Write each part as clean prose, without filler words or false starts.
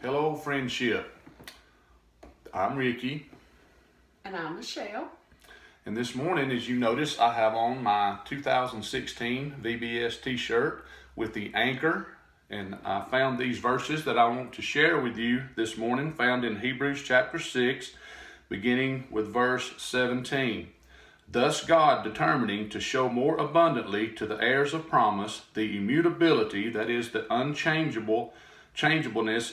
Hello, friendship. I'm Ricky, And I'm Michelle. and this morning, as you notice, I have on my 2016 VBS t-shirt with the anchor, and I found these verses that I want to share with you this morning, found in Hebrews chapter 6, beginning with verse 17. Thus God, determining to show more abundantly to the heirs of promise the immutability, that is, the unchangeableness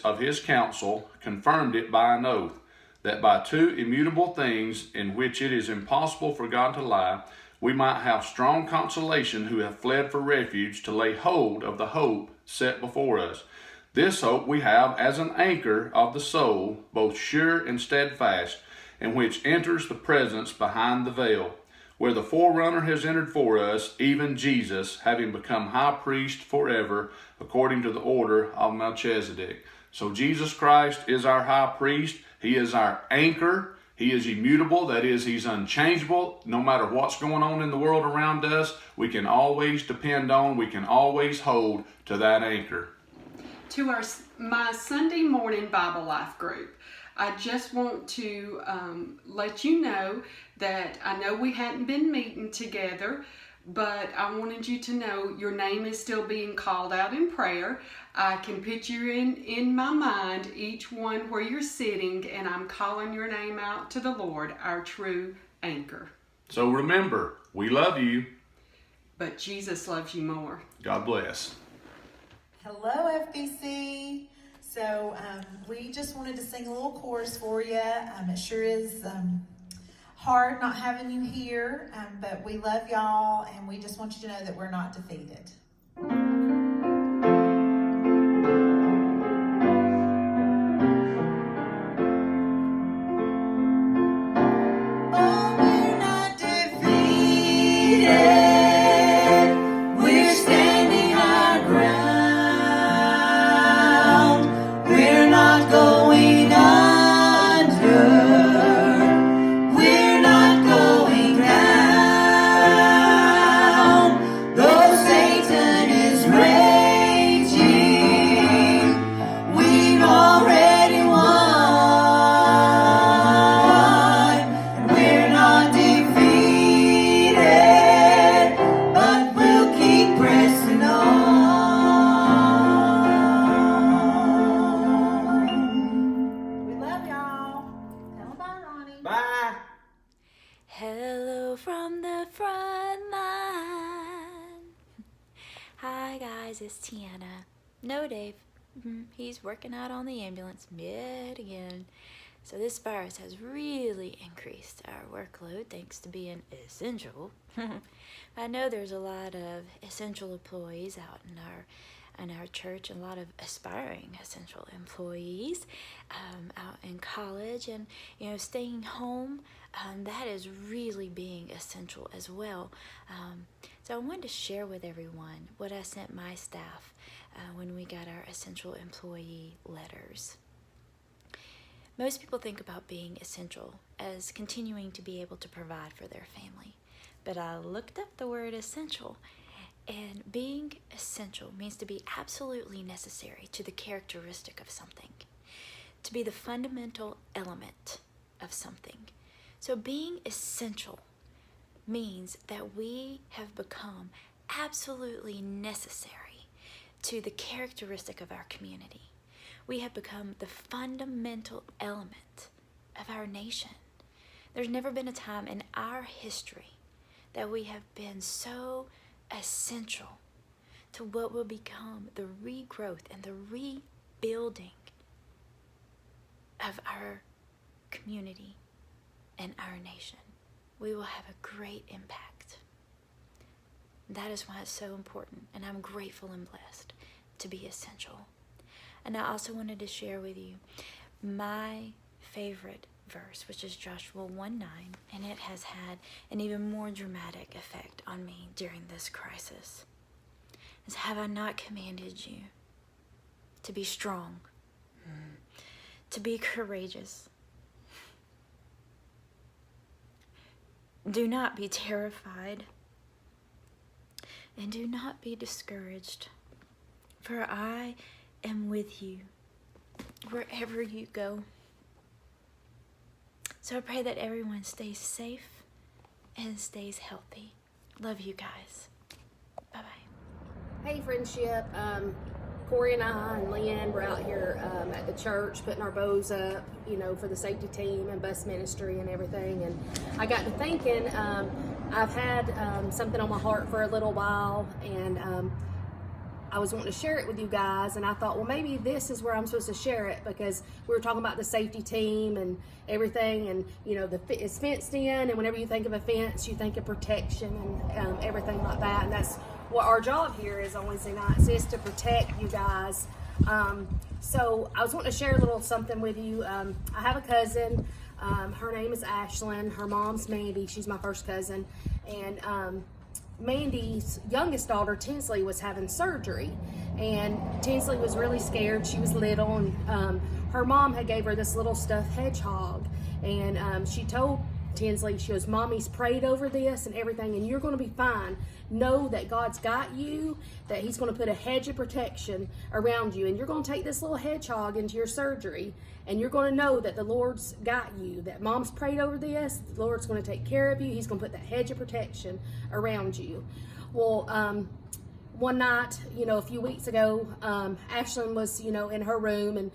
of his counsel, confirmed it by an oath, that by two immutable things in which it is impossible for God to lie, we might have strong consolation who have fled for refuge, to lay hold of the hope set before us. This hope we have as an anchor of the soul, both sure and steadfast, and which enters the presence behind the veil, where the forerunner has entered for us, even Jesus, having become high priest forever, according to the order of Melchizedek. So Jesus Christ is our high priest. He is our anchor. He is immutable. That is, he's unchangeable. No matter what's going on in the world around us, we can always depend on, we can always hold to that anchor. To my Sunday morning Bible Life group, I just want to let you know that I know we hadn't been meeting together, but I wanted you to know your name is still being called out in prayer. I can picture in my mind each one where you're sitting, and I'm calling your name out to the Lord, our true anchor. So remember, we love you. But Jesus loves you more. God bless. Hello, FBC. So we just wanted to sing a little chorus for you. It sure is hard not having you here, but we love y'all, and we just want you to know that we're not defeated. Bye. Hello from the front line. Hi guys, it's Tiana. No Dave. He's working out on the ambulance yet again. So this virus has really increased our workload thanks to being essential. I know there's a lot of essential employees out in our church, and a lot of aspiring essential employees out in college, and staying home, that is really being essential as well. So I wanted to share with everyone what I sent my staff when we got our essential employee letters. Most people think about being essential as continuing to be able to provide for their family, but I looked up the word essential. And being essential means to be absolutely necessary to the characteristic of something, to be the fundamental element of something. So being essential means that we have become absolutely necessary to the characteristic of our community. We have become the fundamental element of our nation. There's never been a time in our history that we have been so essential to what will become the regrowth and the rebuilding of our community and our nation. We will have a great impact. That is why it's so important, and I'm grateful and blessed to be essential. And I also wanted to share with you my favorite verse, which is Joshua 1:9, and it has had an even more dramatic effect on me during this crisis. It's, have I not commanded you to be strong, to be courageous? Do not be terrified, and do not be discouraged, for I am with you. wherever you go. So I pray that everyone stays safe and stays healthy. Love you guys. Bye-bye. Hey, friendship. Corey and I and Leanne were out here at the church putting our bows up, for the safety team and bus ministry and everything. And I got to thinking, I've had something on my heart for a little while, and I was wanting to share it with you guys, and I thought, well, maybe this is where I'm supposed to share it, because we were talking about the safety team and everything, and it's fenced in, and whenever you think of a fence, you think of protection and everything like that, and that's what our job here is on Wednesday nights, is to protect you guys. So I was wanting to share a little something with you. I have a cousin. Her name is Ashlyn. Her mom's Mandy. She's my first cousin, and Mandy's youngest daughter, Tinsley, was having surgery, and Tinsley was really scared. She was little, and her mom had gave her this little stuffed hedgehog, and she told Tinsley, she goes, Mommy's prayed over this and everything, and you're going to be fine. Know that God's got you, that he's going to put a hedge of protection around you, and you're going to take this little hedgehog into your surgery, and you're going to know that the Lord's got you, that Mom's prayed over this, the Lord's going to take care of you, he's going to put that hedge of protection around you. Well, one night, a few weeks ago, Ashlyn was, in her room, and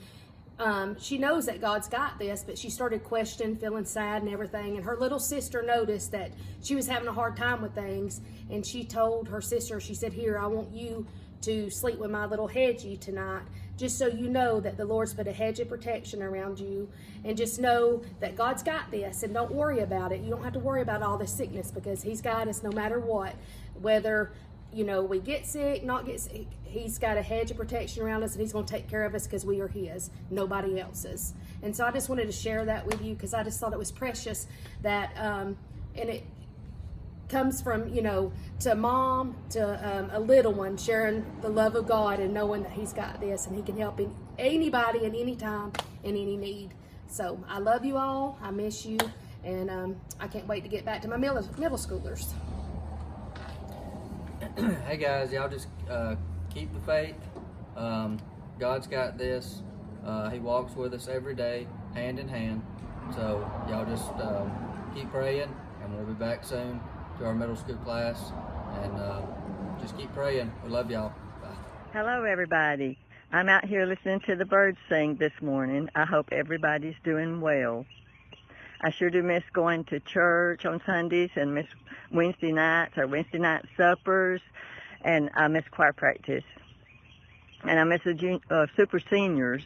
she knows that God's got this, but she started questioning, feeling sad and everything, and her little sister noticed that she was having a hard time with things, and she told her sister, she said, here, I want you to sleep with my little hedgie tonight, just so you know that the Lord's put a hedge of protection around you, and just know that God's got this, and don't worry about it. You don't have to worry about all this sickness, because he's got us no matter what, whether we get sick, not get sick, he's got a hedge of protection around us, and he's going to take care of us, because we are his, nobody else's. And so I just wanted to share that with you, because I just thought it was precious that, and it comes from, to mom, to a little one, sharing the love of God and knowing that he's got this, and he can help anybody at any time in any need. So I love you all, I miss you, and I can't wait to get back to my middle schoolers. Hey guys, y'all just keep the faith. God's got this. He walks with us every day, hand in hand. So y'all just keep praying, and we'll be back soon to our middle school class. And just keep praying. We love y'all. Bye. Hello, everybody. I'm out here listening to the birds sing this morning. I hope everybody's doing well. I sure do miss going to church on Sundays, and miss Wednesday nights or Wednesday night suppers, and I miss choir practice. And I miss the super seniors.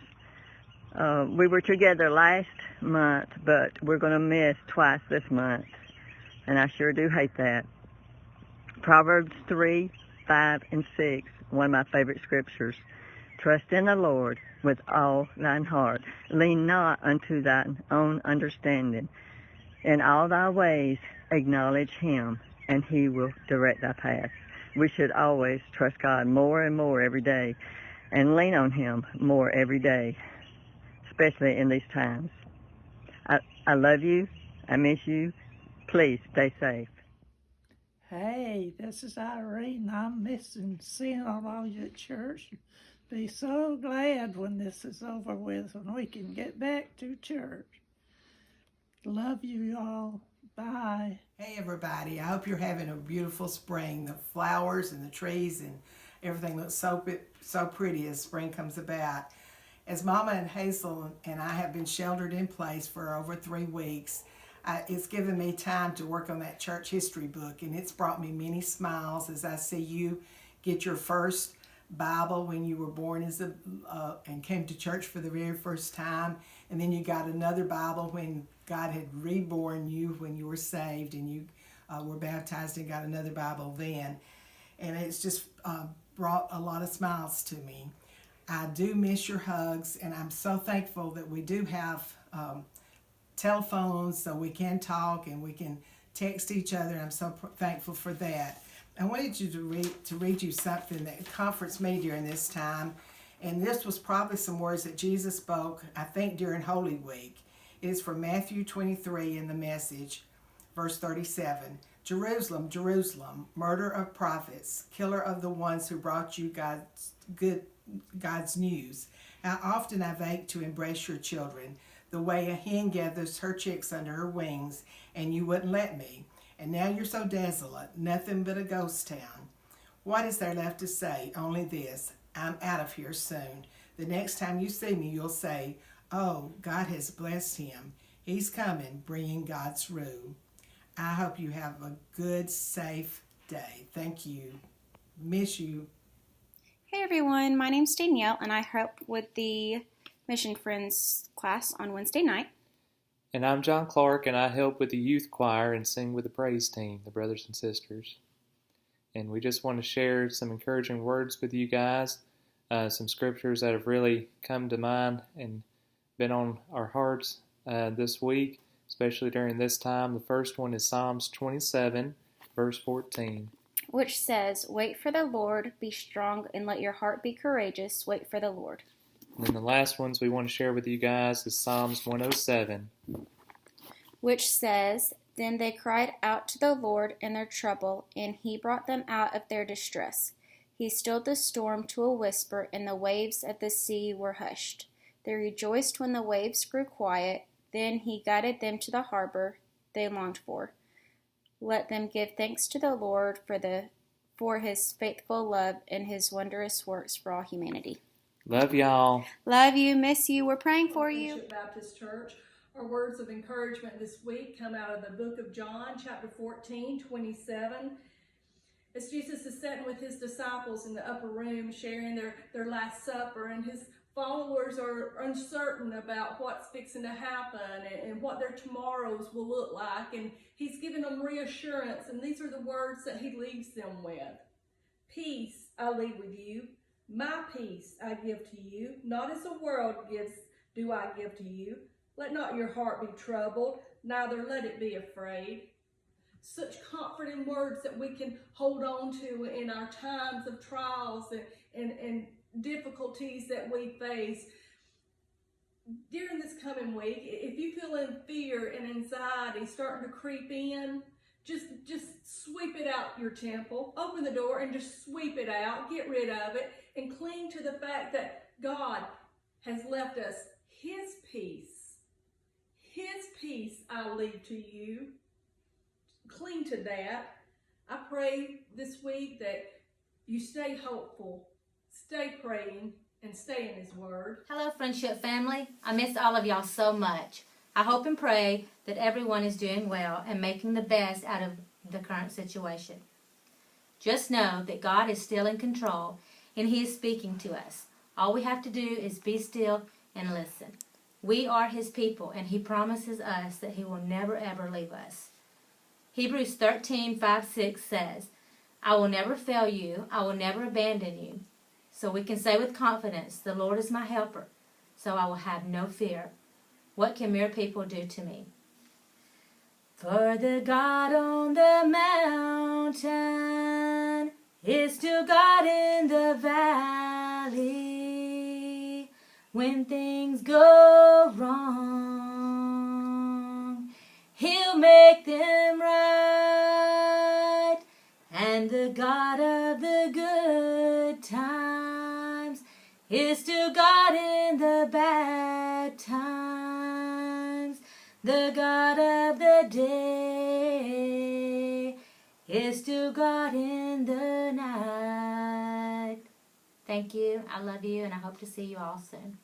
We were together last month, but we're going to miss twice this month, and I sure do hate that. Proverbs 3, 5, and 6, one of my favorite scriptures. Trust in the Lord with all thine heart. Lean not unto thine own understanding. In all thy ways acknowledge him, and he will direct thy path. We should always trust God more and more every day, and lean on him more every day, especially in these times. I love you. I miss you. Please stay safe. Hey, this is Irene. I'm missing seeing all you at church. Be so glad when this is over with, when we can get back to church. Love you all. Bye. Hey everybody, I hope you're having a beautiful spring. The flowers and the trees and everything looks so pretty as spring comes about. As Mama and Hazel and I have been sheltered in place for over 3 weeks, it's given me time to work on that church history book, and it's brought me many smiles as I see you get your first Bible when you were born and came to church for the very first time, and then you got another Bible when God had reborn you when you were saved, and you were baptized and got another Bible then, and it's just brought a lot of smiles to me. I do miss your hugs, and I'm so thankful that we do have telephones so we can talk and we can text each other. I'm so thankful for that. I wanted you to read you something that comforts me during this time, and this was probably some words that Jesus spoke, I think, during Holy Week. It is from Matthew 23 in the Message, verse 37. Jerusalem, Jerusalem, murderer of prophets, killer of the ones who brought you God's news. How often I've ached to embrace your children, the way a hen gathers her chicks under her wings, and you wouldn't let me. And now you're so desolate, nothing but a ghost town. What is there left to say? Only this: I'm out of here soon. The next time you see me, you'll say, oh, God has blessed him. He's coming, bringing God's rule. I hope you have a good, safe day. Thank you. Miss you. Hey everyone, my name's Danielle and I help with the Mission Friends class on Wednesday night. And I'm John Clark, and I help with the youth choir and sing with the praise team, the brothers and sisters. And we just want to share some encouraging words with you guys, some scriptures that have really come to mind and been on our hearts this week, especially during this time. The first one is Psalms 27, verse 14. Which says, wait for the Lord, be strong, and let your heart be courageous. Wait for the Lord. And then the last ones we want to share with you guys is Psalms 107. Which says, then they cried out to the Lord in their trouble, and he brought them out of their distress. He stilled the storm to a whisper, and the waves of the sea were hushed. They rejoiced when the waves grew quiet. Then he guided them to the harbor they longed for. Let them give thanks to the Lord for his faithful love and his wondrous works for all humanity. Love y'all. Love you, miss you. We're praying for you. Bishop Baptist Church. Our words of encouragement this week come out of the book of John, chapter 14, 27. As Jesus is sitting with his disciples in the upper room, sharing their Last Supper, and his followers are uncertain about what's fixing to happen and what their tomorrows will look like. And he's giving them reassurance, and these are the words that he leaves them with. Peace I leave with you. My peace I give to you. Not as the world gives do I give to you. Let not your heart be troubled, neither let it be afraid. Such comforting words that we can hold on to in our times of trials and difficulties that we face. During this coming week, if you feel in fear and anxiety starting to creep in, just sweep it out your temple. Open the door and just sweep it out. Get rid of it and cling to the fact that God has left us his peace. His peace I leave to you. Cling to that. I pray this week that you stay hopeful, stay praying, and stay in his word. Hello, Friendship family. I miss all of y'all so much. I hope and pray that everyone is doing well and making the best out of the current situation. Just know that God is still in control and he is speaking to us. All we have to do is be still and listen. We are his people, and he promises us that he will never ever leave us. Hebrews 13:5-6 says, I will never fail you, I will never abandon you. So we can say with confidence, the Lord is my helper, so I will have no fear. What can mere people do to me? For the God on the mountain is still God in the valley. When things go wrong, he'll make them right. And the God of the good times is still God in the bad times. The God of the day is still God in the night. Thank you. I love you, and I hope to see you all soon.